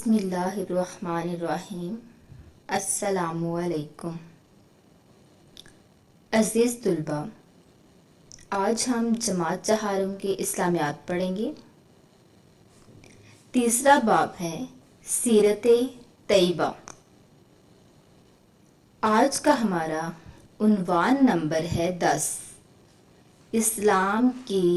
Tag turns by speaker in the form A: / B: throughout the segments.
A: بسم اللہ الرحمن الرحیم۔ السلام علیکم عزیز طلباء، آج ہم جماعت چہارم کی اسلامیات پڑھیں گے۔ تیسرا باب ہے سیرت طیبہ۔ آج کا ہمارا عنوان نمبر ہے 10، اسلام کی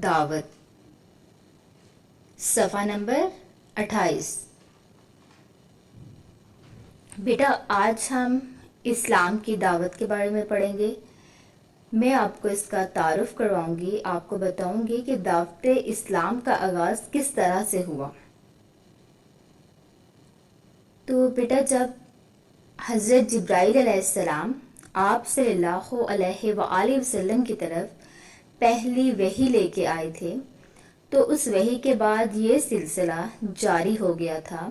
A: دعوت، صفحہ نمبر 28۔ بیٹا آج ہم اسلام کی دعوت کے بارے میں پڑھیں گے۔ میں آپ کو اس کا تعارف کرواؤں گی، آپ کو بتاؤں گی کہ دعوت اسلام کا آغاز کس طرح سے ہوا۔ تو بیٹا جب حضرت جبرائیل علیہ السلام آپ صلی اللہ علیہ وآلہ وسلم کی طرف پہلی وحی لے کے آئے تھے، تو اس وحی کے بعد یہ سلسلہ جاری ہو گیا تھا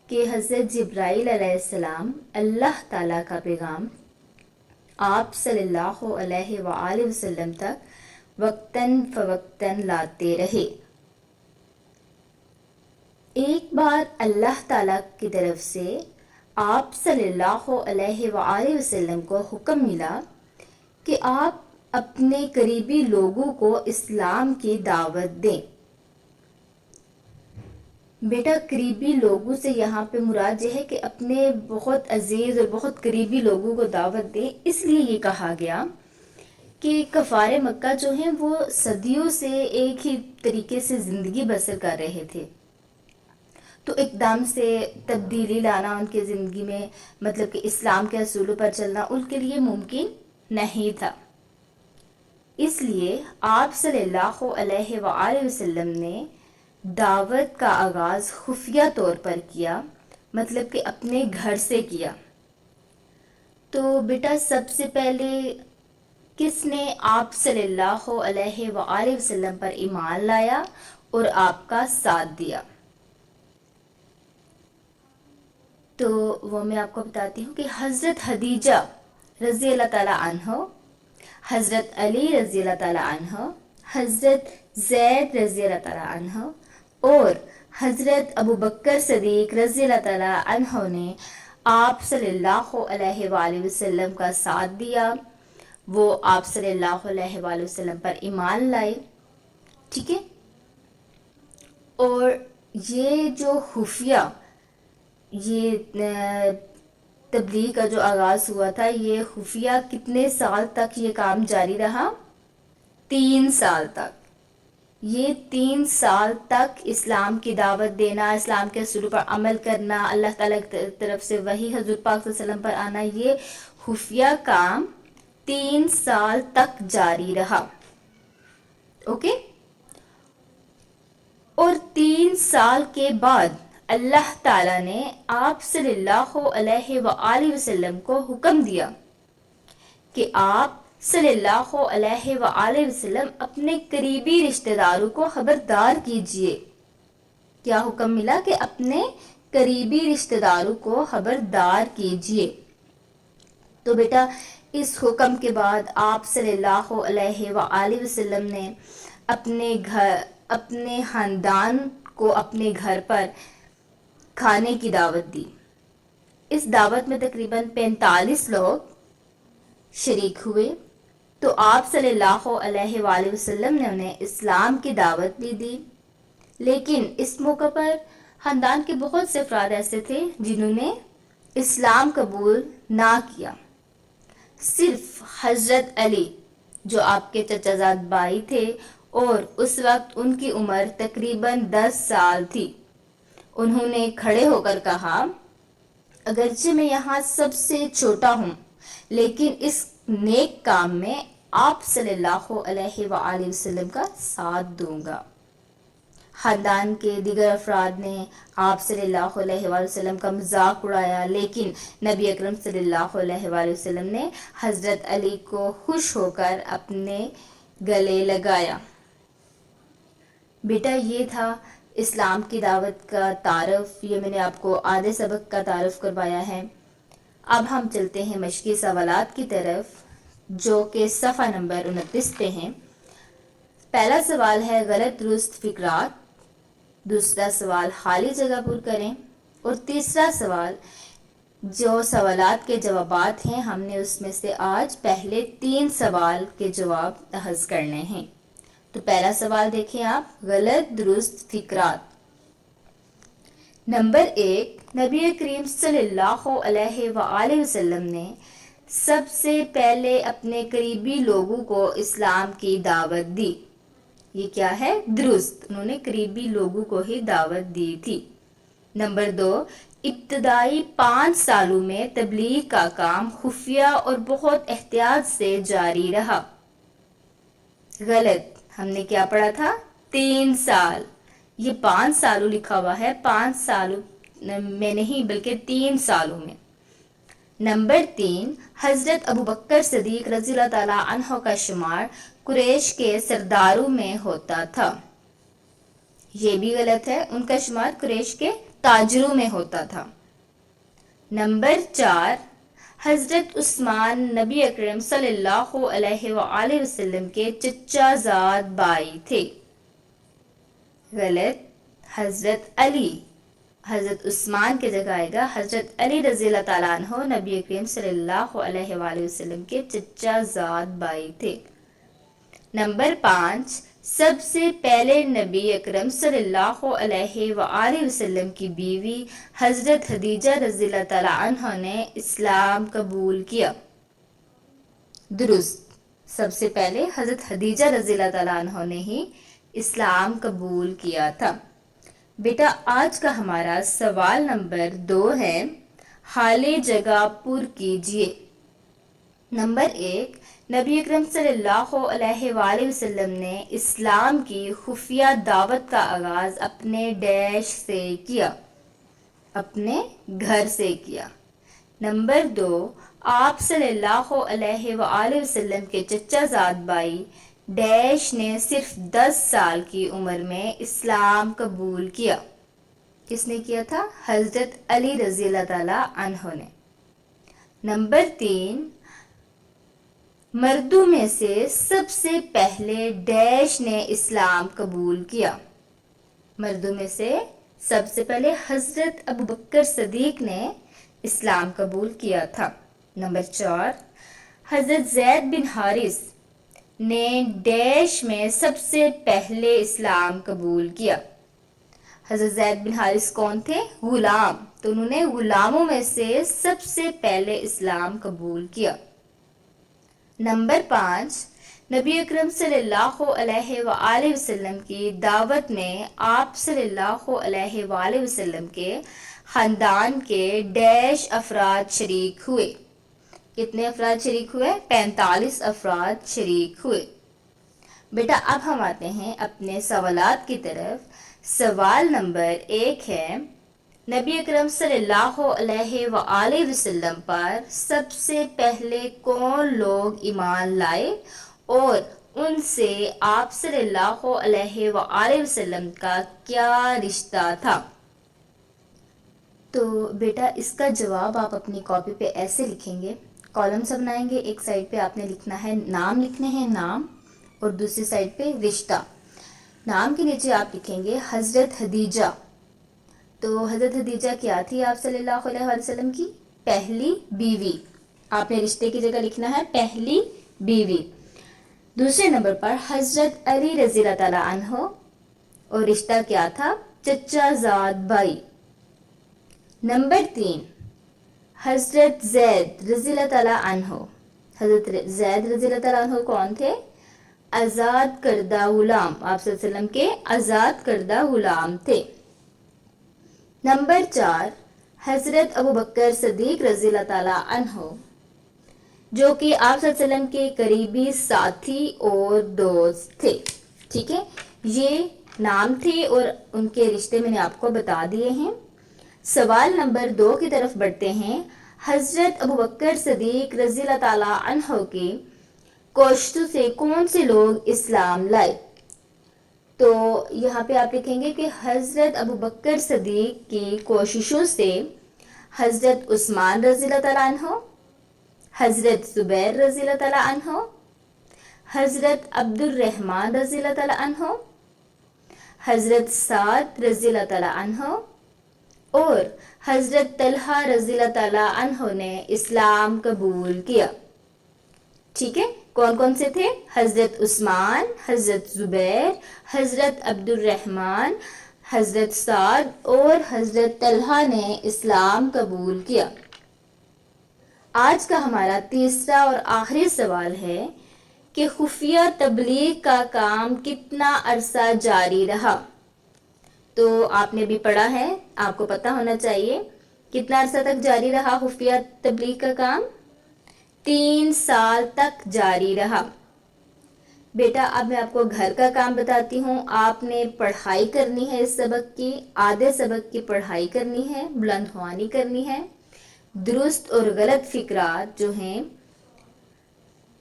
A: کہ حضرت جبرائیل علیہ السلام اللہ تعالیٰ کا پیغام آپ صلی اللہ علیہ وآلہ وسلم تک وقتاً فوقتاً لاتے رہے۔ ایک بار اللہ تعالیٰ کی طرف سے آپ صلی اللہ علیہ وآلہ وسلم کو حکم ملا کہ آپ اپنے قریبی لوگوں کو اسلام کی دعوت دیں۔ بیٹا قریبی لوگوں سے یہاں پہ مراد یہ ہے کہ اپنے بہت عزیز اور بہت قریبی لوگوں کو دعوت دیں، اس لیے یہ کہا گیا کہ کفار مکہ جو ہیں وہ صدیوں سے ایک ہی طریقے سے زندگی بسر کر رہے تھے، تو ایک دم سے تبدیلی لانا ان کی زندگی میں، مطلب کہ اسلام کے اصولوں پر چلنا ان کے لیے ممکن نہیں تھا۔ اس لیے آپ صلی اللہ علیہ وآلہ وسلم نے دعوت کا آغاز خفیہ طور پر کیا، مطلب کہ اپنے گھر سے کیا۔ تو بیٹا سب سے پہلے کس نے آپ صلی اللہ علیہ وآلہ وسلم پر ایمان لایا اور آپ کا ساتھ دیا؟ تو وہ میں آپ کو بتاتی ہوں کہ حضرت خدیجہ رضی اللہ تعالیٰ عنہ، حضرت علی رضی اللہ تعالیٰ عنہ، حضرت زید رضی اللہ تعالیٰ عنہ اور حضرت ابو بکر صدیق رضی اللہ تعالیٰ عنہ نے آپ صلی اللہ علیہ وآلہ وسلم کا ساتھ دیا، وہ آپ صلی اللہ علیہ وآلہ وسلم پر ایمان لائے، ٹھیک ہے۔ اور یہ جو خفیہ یہ تبلیغ کا جو آغاز ہوا تھا، یہ خفیہ کتنے سال تک یہ کام جاری رہا؟ 3 سال تک۔ یہ 3 سال تک اسلام کی دعوت دینا، اسلام کے اصولوں پر عمل کرنا، اللہ تعالیٰ کی طرف سے وحی حضور پاک صلی اللہ علیہ وسلم پر آنا، یہ خفیہ کام 3 سال تک جاری رہا، اوکے۔ اور 3 سال کے بعد اللہ تعالیٰ نے آپ صلی اللہ علیہ وآلہ وسلم کو حکم دیا کہ آپ صلی اللہ علیہ وآلہ وسلم اپنے قریبی رشتہ داروں کو خبردار کیجئے۔ کیا حکم ملا؟ کہ اپنے قریبی رشتہ داروں کو خبردار کیجئے۔ تو بیٹا اس حکم کے بعد آپ صلی اللہ علیہ وآلہ وسلم نے اپنے خاندان کو اپنے گھر پر کھانے کی دعوت دی۔ اس دعوت میں تقریباً 45 لوگ شریک ہوئے، تو آپ صلی اللہ علیہ وآلہ وسلم نے انہیں اسلام کی دعوت بھی دی۔ لیکن اس موقع پر خاندان کے بہت سے افراد ایسے تھے جنہوں نے اسلام قبول نہ کیا۔ صرف حضرت علی جو آپ کے چچا زاد بھائی تھے اور اس وقت ان کی عمر تقریباً 10 سال تھی، انہوں نے کھڑے ہو کر کہا اگرچہ میں یہاں سب سے چھوٹا ہوں، لیکن اس نیک کام میں آپ صلی اللہ علیہ وآلہ وسلم کا ساتھ دوں گا۔ خاندان کے دیگر افراد نے آپ صلی اللہ علیہ وآلہ وسلم کا مذاق اڑایا، لیکن نبی اکرم صلی اللہ علیہ وآلہ وسلم نے حضرت علی کو خوش ہو کر اپنے گلے لگایا۔ بیٹا یہ تھا اسلام کی دعوت کا تعارف، یہ میں نے آپ کو آدھے سبق کا تعارف کروایا ہے۔ اب ہم چلتے ہیں مشقی سوالات کی طرف، جو کہ صفحہ نمبر 29 پہ ہیں۔ پہلا سوال ہے غلط درست فقرات۔ دوسرا سوال خالی جگہ پر کریں، اور تیسرا سوال جو سوالات کے جوابات ہیں ہم نے اس میں سے آج پہلے 3 سوال کے جواب اخذ کرنے ہیں۔ تو پہلا سوال دیکھیں آپ، غلط درست فکرات۔ نمبر 1، نبی کریم صلی اللہ علیہ وآلہ وسلم نے سب سے پہلے اپنے قریبی لوگوں کو اسلام کی دعوت دی۔ یہ کیا ہے؟ درست، انہوں نے قریبی لوگوں کو ہی دعوت دی تھی۔ نمبر 2، ابتدائی 5 سالوں میں تبلیغ کا کام خفیہ اور بہت احتیاط سے جاری رہا۔ غلط، ہم نے کیا پڑھا تھا؟ 3 سال، یہ 5 سالوں لکھا ہوا ہے، 5 سالوں میں نہیں بلکہ 3 سالوں میں۔ نمبر 3، حضرت ابوبکر صدیق رضی اللہ تعالیٰ عنہ کا شمار قریش کے سرداروں میں ہوتا تھا۔ یہ بھی غلط ہے، ان کا شمار قریش کے تاجروں میں ہوتا تھا۔ نمبر 4، حضرت عثمان نبی اکرم صلی اللہ علیہ وآلہ وسلم کے چچا زاد بھائی تھے۔ غلط، حضرت علی، حضرت عثمان کی جگہ آئے گا حضرت علی رضی اللہ تعالیٰ عنہ نبی اکرم صلی اللہ علیہ وآلہ وسلم کے چچا زاد بھائی تھے۔ نمبر 5، سب سے پہلے نبی اکرم صلی اللہ علیہ وآلہ وسلم کی بیوی حضرت خدیجہ رضی اللہ تعالیٰ عنہ نے اسلام قبول کیا۔ درست، سب سے پہلے حضرت خدیجہ رضی اللہ تعالیٰ عنہ نے ہی اسلام قبول کیا تھا۔ بیٹا آج کا ہمارا سوال نمبر 2 ہے، خالی جگہ پر کیجئے۔ نمبر 1، نبی اکرم صلی اللہ علیہ وآلہ وسلم نے اسلام کی خفیہ دعوت کا آغاز اپنے ڈیش سے کیا، اپنے گھر سے کیا۔ نمبر 2، آپ صلی اللہ علیہ وآلہ وسلم کے چچا زاد بھائی ڈیش نے صرف 10 سال کی عمر میں اسلام قبول کیا۔ کس نے کیا تھا؟ حضرت علی رضی اللہ تعالیٰ عنہ نے۔ نمبر 3، مردوں میں سے سب سے پہلے ڈیش نے اسلام قبول کیا۔ مردوں میں سے سب سے پہلے حضرت ابوبکر صدیق نے اسلام قبول کیا تھا۔ نمبر 4، حضرت زید بن حارث نے ڈیش میں سب سے پہلے اسلام قبول کیا۔ حضرت زید بن حارث کون تھے؟ غلام، تو انہوں نے غلاموں میں سے سب سے پہلے اسلام قبول کیا۔ نمبر 5، نبی اکرم صلی اللہ علیہ وآلہ وسلم کی دعوت میں آپ صلی اللہ علیہ وآلہ وسلم کے خاندان کے ڈیش افراد شریک ہوئے۔ کتنے افراد شریک ہوئے؟ 45 افراد شریک ہوئے۔ بیٹا اب ہم آتے ہیں اپنے سوالات کی طرف۔ سوال نمبر 1 ہے، نبی اکرم صلی اللہ علیہ وآلہ وسلم پر سب سے پہلے کون لوگ ایمان لائے اور ان سے آپ صلی اللہ علیہ وآلہ وسلم کا کیا رشتہ تھا؟ تو بیٹا اس کا جواب آپ اپنی کاپی پہ ایسے لکھیں گے، کالم سے بنائیں گے۔ ایک سائڈ پہ آپ نے لکھنا ہے نام، لکھنے ہیں نام، اور دوسری سائڈ پہ رشتہ۔ نام کے نیچے آپ لکھیں گے حضرت خدیجہ۔ تو حضرت خدیجہ کیا تھی آپ صلی اللہ علیہ وسلم کی؟ پہلی بیوی۔ آپ نے رشتے کی جگہ لکھنا ہے پہلی بیوی۔ دوسرے نمبر پر حضرت علی رضی اللہ تعالیٰ عنہ، اور رشتہ کیا تھا؟ چچا زاد بھائی۔ نمبر 3، حضرت زید رضی اللہ تعالیٰ عنہ۔ حضرت زید رضی اللہ تعالیٰ عنہ کون تھے؟ آزاد کردہ غلام، آپ صلی اللہ علیہ وسلم کے آزاد کردہ غلام تھے۔ نمبر 4، حضرت ابوبکر صدیق رضی اللہ تعالیٰ عنہ، جو کہ آپ صلی اللہ علیہ وسلم کے قریبی ساتھی اور دوست تھے۔ ٹھیک ہے، یہ نام تھے اور ان کے رشتے میں نے آپ کو بتا دیے ہیں۔ سوال نمبر 2 کی طرف بڑھتے ہیں۔ حضرت ابوبکر صدیق رضی اللہ تعالیٰ عنہ کی کوششوں سے کون سے لوگ اسلام لائے؟ تو یہاں پہ آپ لکھیں گے کہ حضرت ابوبکر صدیق کی کوششوں سے حضرت عثمان رضی اللہ تعالیٰ عنہ، حضرت زبیر رضی اللہ تعالیٰ عنہ، حضرت عبد الرحمن رضی اللہ تعالیٰ عنہ، حضرت سعد رضی اللہ تعالیٰ عنہ اور حضرت طلحہ رضی اللہ تعالیٰ عنہ نے اسلام قبول کیا. ٹھیک ہے، کون کون سے تھے؟ حضرت عثمان، حضرت زبیر، حضرت عبد الرحمن، حضرت سعد اور حضرت طلحہ نے اسلام قبول کیا. آج کا ہمارا تیسرا اور آخری سوال ہے کہ خفیہ تبلیغ کا کام کتنا عرصہ جاری رہا؟ تو آپ نے بھی پڑھا ہے، آپ کو پتہ ہونا چاہیے کتنا عرصہ تک جاری رہا خفیہ تبلیغ کا کام؟ 3 سال تک جاری رہا. بیٹا اب میں آپ کو گھر کا کام بتاتی ہوں. آپ نے پڑھائی کرنی ہے، اس سبق کی آدھے سبق کی پڑھائی کرنی ہے، بلند خوانی کرنی ہے، درست اور غلط فکرات جو ہیں.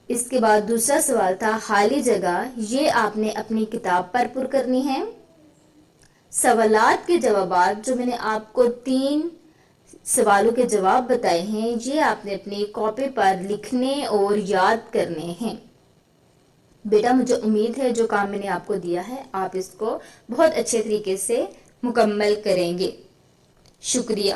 A: اس کے بعد دوسرا سوال تھا خالی جگہ، یہ آپ نے اپنی کتاب پر پر کرنی ہے. سوالات کے جوابات جو میں نے آپ کو 3 سوالوں کے جواب بتائے ہیں، یہ آپ نے اپنی کاپی پر لکھنے اور یاد کرنے ہیں. بیٹا مجھے امید ہے جو کام میں نے آپ کو دیا ہے آپ اس کو بہت اچھے طریقے سے مکمل کریں گے. شکریہ.